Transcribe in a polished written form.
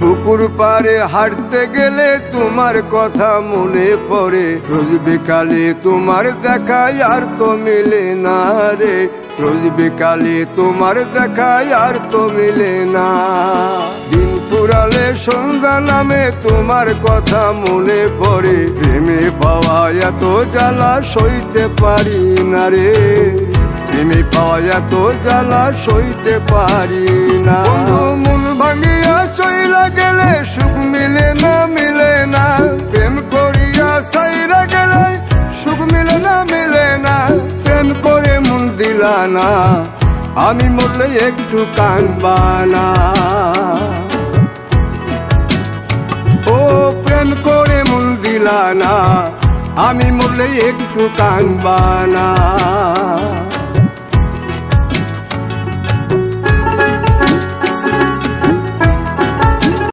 পুকুর পাড়ে হাঁটতে গেলে তোমার কথা মনে পড়ে, রোজ বিকালে তোমার দেখা আর তো মিলে না রে, রোজ বিকালে তোমার দেখা আর তো মিলে না। দিন ফুরালে সন্ধ্যা নামে তোমার কথা মনে পড়ে, প্রেমে পাওয়া এত জ্বালা সইতে পারি না রে, প্রেমে পাওয়া এত জ্বালা সইতে পারি না। মন ভাঙিয়া চইলা গেলে সুখ মিলে না, মিলে না, প্রেম করিয়া সাইরা গেলে সুখ মিলে না, মিলে না, প্রেম করে মন দিলা না, আমি মরলে একটু কাঁদবা না। ও প্রেম করে মন দিলা না, আমি মরলে একটু কাঁদবা না।